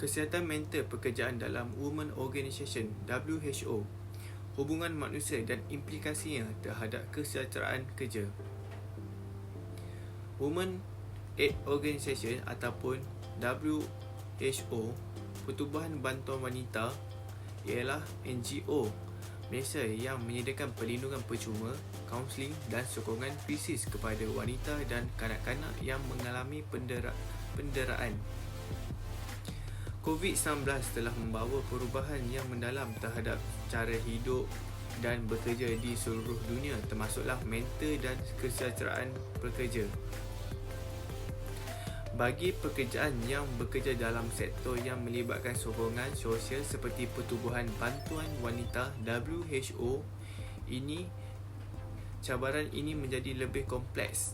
Kesihatan mental pekerjaan dalam Women Organisation (WHO), hubungan manusia dan implikasinya terhadap kesejahteraan kerja. Women Aid Organisation ataupun WHO, Pertubuhan Bantuan Wanita, ialah NGO Malaysia yang menyediakan perlindungan percuma, kaunseling dan sokongan krisis kepada wanita dan kanak-kanak yang mengalami penderaan. COVID-19 telah membawa perubahan yang mendalam terhadap cara hidup dan bekerja di seluruh dunia, termasuklah mental dan kesejahteraan pekerja. Bagi pekerjaan yang bekerja dalam sektor yang melibatkan sokongan sosial seperti Pertubuhan Bantuan Wanita (WHO), cabaran ini menjadi lebih kompleks.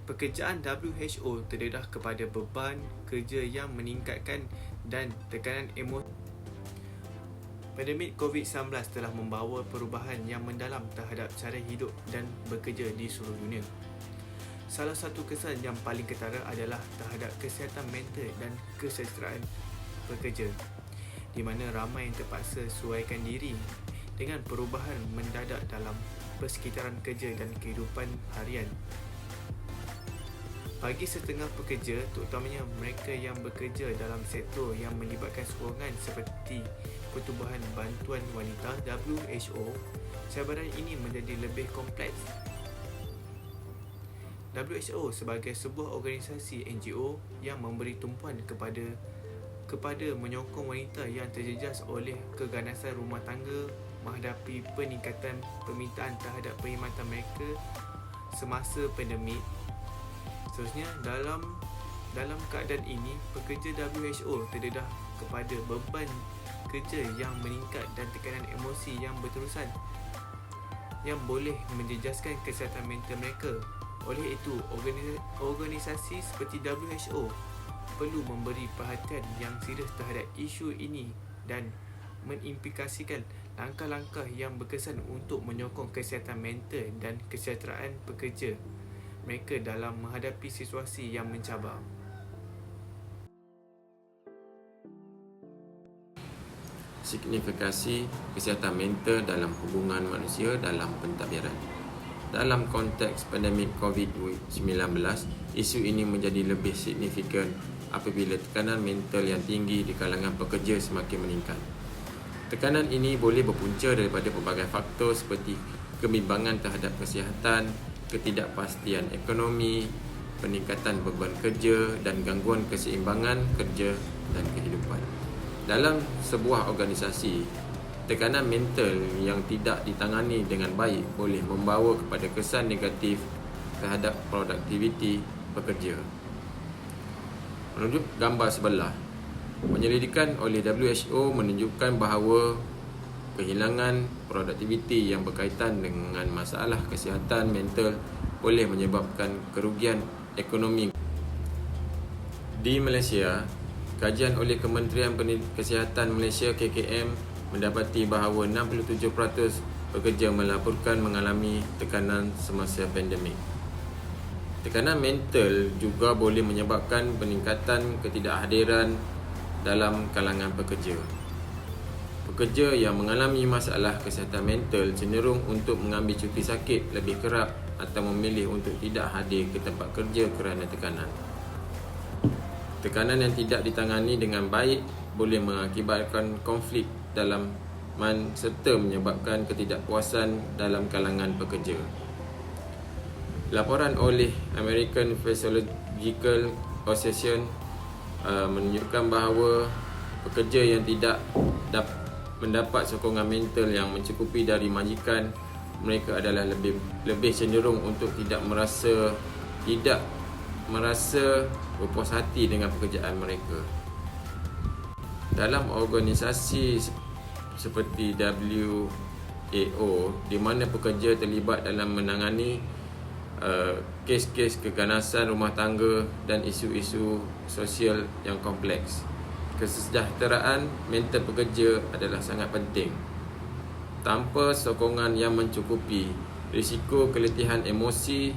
Pekerjaan WHO terdedah kepada beban kerja yang meningkatkan dan tekanan emosi. Pandemik COVID-19 telah membawa perubahan yang mendalam terhadap cara hidup dan bekerja di seluruh dunia. Salah satu kesan yang paling ketara adalah terhadap kesihatan mental dan kesejahteraan pekerja, di mana ramai yang terpaksa sesuaikan diri dengan perubahan mendadak dalam persekitaran kerja dan kehidupan harian. Bagi setengah pekerja, terutamanya mereka yang bekerja dalam sektor yang melibatkan sokongan seperti Pertubuhan Bantuan Wanita (WHO), cabaran ini menjadi lebih kompleks. WHO sebagai sebuah organisasi NGO yang memberi tumpuan kepada menyokong wanita yang terjejas oleh keganasan rumah tangga menghadapi peningkatan permintaan terhadap perkhidmatan mereka semasa pandemik. Seterusnya, dalam keadaan ini, pekerja WHO terdedah kepada beban kerja yang meningkat dan tekanan emosi yang berterusan yang boleh menjejaskan kesihatan mental mereka. Oleh itu, organisasi seperti WHO perlu memberi perhatian yang serius terhadap isu ini dan mengimplikasikan langkah-langkah yang berkesan untuk menyokong kesihatan mental dan kesejahteraan pekerja mereka dalam menghadapi situasi yang mencabar. Signifikasi kesihatan mental dalam hubungan manusia dalam pentadbiran. Dalam konteks pandemik COVID-19, isu ini menjadi lebih signifikan apabila tekanan mental yang tinggi di kalangan pekerja semakin meningkat. Tekanan ini boleh berpunca daripada pelbagai faktor seperti kebimbangan terhadap kesihatan, ketidakpastian ekonomi, peningkatan beban kerja dan gangguan keseimbangan kerja dan kehidupan. Dalam sebuah organisasi, tekanan mental yang tidak ditangani dengan baik boleh membawa kepada kesan negatif terhadap produktiviti pekerja. Menunjuk gambar sebelah, penyelidikan oleh WHO menunjukkan bahawa kehilangan produktiviti yang berkaitan dengan masalah kesihatan mental boleh menyebabkan kerugian ekonomi. Di Malaysia, kajian oleh Kementerian Kesihatan Malaysia (KKM) mendapati bahawa 67% pekerja melaporkan mengalami tekanan semasa pandemik. Tekanan mental juga boleh menyebabkan peningkatan ketidakhadiran dalam kalangan pekerja. Pekerja yang mengalami masalah kesihatan mental cenderung untuk mengambil cuti sakit lebih kerap atau memilih untuk tidak hadir ke tempat kerja kerana tekanan. Tekanan yang tidak ditangani dengan baik boleh mengakibatkan konflik dalaman serta menyebabkan ketidakpuasan dalam kalangan pekerja. Laporan oleh American Physiological Association menunjukkan bahawa pekerja yang tidak mendapat sokongan mental yang mencukupi dari majikan mereka adalah lebih cenderung untuk tidak merasa berpuas hati dengan pekerjaan mereka. Dalam organisasi seperti WHO, di mana pekerja terlibat dalam menangani kes-kes keganasan rumah tangga dan isu-isu sosial yang kompleks, kesejahteraan mental pekerja adalah sangat penting. Tanpa sokongan yang mencukupi, risiko keletihan emosi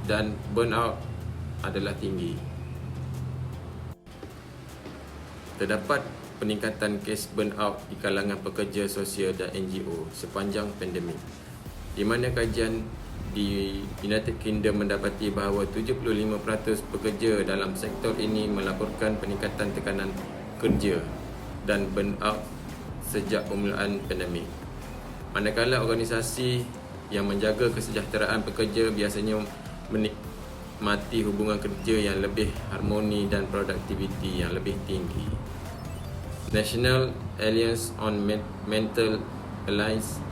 dan burnout adalah tinggi. Terdapat peningkatan kes burnout di kalangan pekerja sosial dan NGO sepanjang pandemik, di mana kajian di United Kingdom mendapati bahawa 75% pekerja dalam sektor ini melaporkan peningkatan tekanan kerja dan burnout sejak permulaan pandemik. Manakala organisasi yang menjaga kesejahteraan pekerja biasanya menikmati hubungan kerja yang lebih harmoni dan produktiviti yang lebih tinggi. National Alliance on Mental Health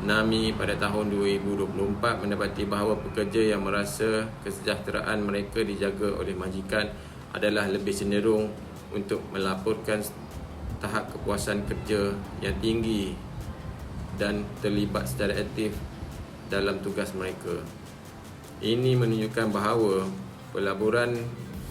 NAMI pada tahun 2024 mendapati bahawa pekerja yang merasa kesejahteraan mereka dijaga oleh majikan adalah lebih cenderung untuk melaporkan tahap kepuasan kerja yang tinggi dan terlibat secara aktif dalam tugas mereka. Ini menunjukkan bahawa pelaburan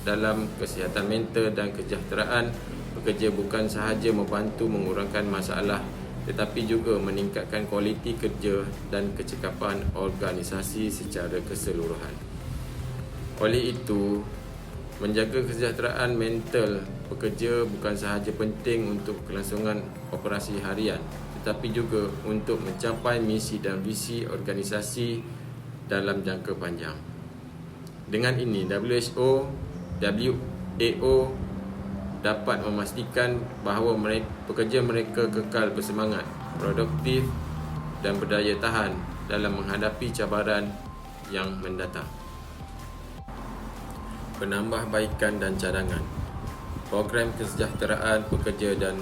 dalam kesihatan mental dan kesejahteraan pekerja bukan sahaja membantu mengurangkan masalah tetapi juga meningkatkan kualiti kerja dan kecekapan organisasi secara keseluruhan. Oleh itu, menjaga kesejahteraan mental pekerja bukan sahaja penting untuk kelangsungan operasi harian tetapi juga untuk mencapai misi dan visi organisasi dalam jangka panjang. Dengan ini, WHO dapat memastikan bahawa pekerja mereka kekal bersemangat, produktif dan berdaya tahan dalam menghadapi cabaran yang mendatang. Penambahbaikan dan cadangan. Program kesejahteraan pekerja dan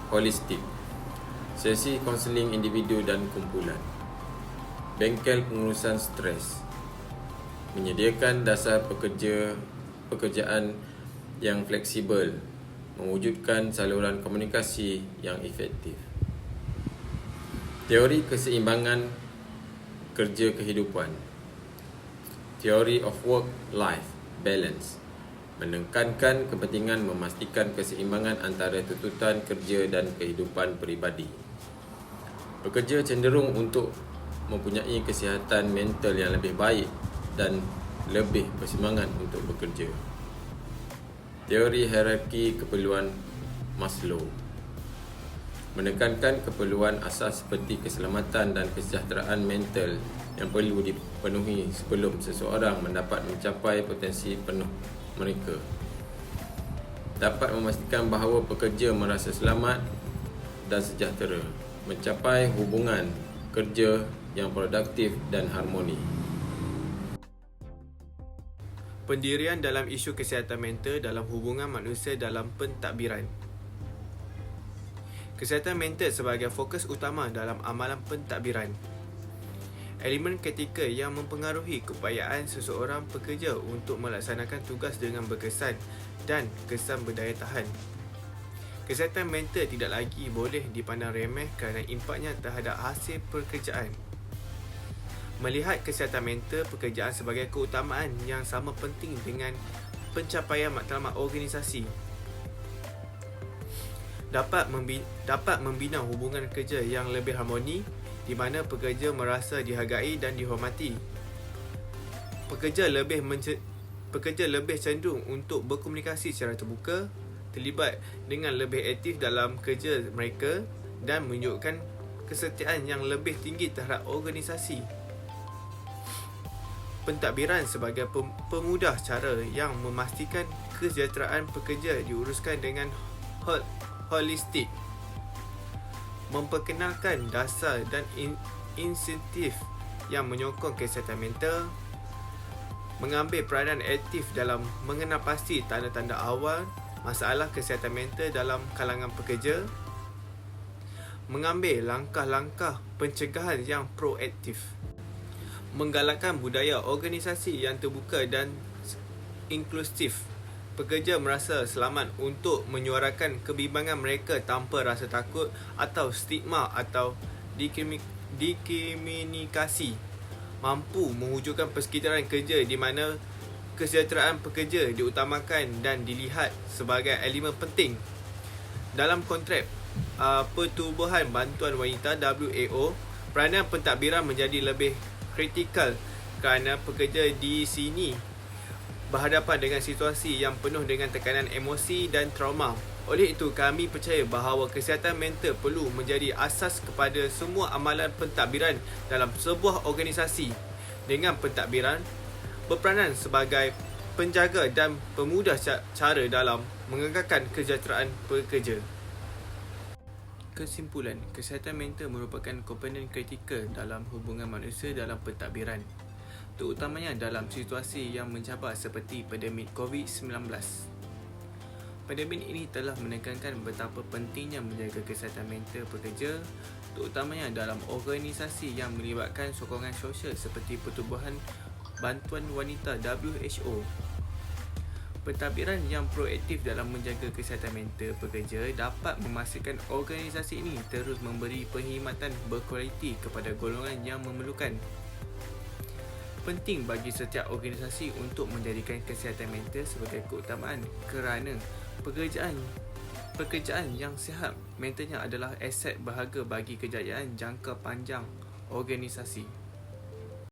holistik. Sesi kaunseling individu dan kumpulan. Bengkel pengurusan stres. Menyediakan dasar pekerjaan yang fleksibel, mewujudkan saluran komunikasi yang efektif. Teori keseimbangan kerja kehidupan. Theory of Work-Life Balance menekankan kepentingan memastikan keseimbangan antara tuntutan kerja dan kehidupan peribadi. Pekerja cenderung untuk mempunyai kesihatan mental yang lebih baik dan lebih bersemangat untuk bekerja. Teori hierarki keperluan Maslow menekankan keperluan asas seperti keselamatan dan kesejahteraan mental yang perlu dipenuhi sebelum seseorang mendapat mencapai potensi penuh mereka. Dapat memastikan bahawa pekerja merasa selamat dan sejahtera, mencapai hubungan kerja yang produktif dan harmoni. Pendirian dalam isu kesihatan mental dalam hubungan manusia dalam pentadbiran. Kesihatan mental sebagai fokus utama dalam amalan pentadbiran. Elemen ketika yang mempengaruhi keupayaan seseorang pekerja untuk melaksanakan tugas dengan berkesan dan kesan berdaya tahan. Kesihatan mental tidak lagi boleh dipandang remeh kerana impaknya terhadap hasil pekerjaan. Melihat kesihatan mental pekerjaan sebagai keutamaan yang sama penting dengan pencapaian matlamat organisasi. Dapat membina hubungan kerja yang lebih harmoni di mana pekerja merasa dihargai dan dihormati. Pekerja lebih cenderung untuk berkomunikasi secara terbuka, terlibat dengan lebih aktif dalam kerja mereka dan menunjukkan kesetiaan yang lebih tinggi terhadap organisasi. Pentadbiran sebagai pemudah cara yang memastikan kesejahteraan pekerja diuruskan dengan holistik. Memperkenalkan dasar dan insentif yang menyokong kesihatan mental. Mengambil peranan aktif dalam mengenal pasti tanda-tanda awal masalah kesihatan mental dalam kalangan pekerja. Mengambil langkah-langkah pencegahan yang proaktif. Menggalakkan budaya organisasi yang terbuka dan inklusif. Pekerja merasa selamat untuk menyuarakan kebimbangan mereka tanpa rasa takut atau stigma atau diskriminasi. Mampu mewujudkan persekitaran kerja di mana kesejahteraan pekerja diutamakan dan dilihat sebagai elemen penting. Dalam konteks Pertubuhan Bantuan Wanita WAO, peranan pentadbiran menjadi lebih kritikal kerana pekerja di sini berhadapan dengan situasi yang penuh dengan tekanan emosi dan trauma. Oleh itu, kami percaya bahawa kesihatan mental perlu menjadi asas kepada semua amalan pentadbiran dalam sebuah organisasi. Dengan pentadbiran berperanan sebagai penjaga dan pemudah cara dalam mengekalkan kesejahteraan pekerja. Kesimpulan, kesihatan mental merupakan komponen kritikal dalam hubungan manusia dalam pentadbiran, terutamanya dalam situasi yang mencabar seperti pandemik COVID-19. Pandemik ini telah menekankan betapa pentingnya menjaga kesihatan mental pekerja, terutamanya dalam organisasi yang melibatkan sokongan sosial seperti Pertubuhan Bantuan Wanita WHO. Pentadbiran yang proaktif dalam menjaga kesihatan mental pekerja dapat memastikan organisasi ini terus memberi perkhidmatan berkualiti kepada golongan yang memerlukan. Penting bagi setiap organisasi untuk menjadikan kesihatan mental sebagai keutamaan kerana pekerjaan yang sihat mentalnya adalah aset berharga bagi kejayaan jangka panjang organisasi.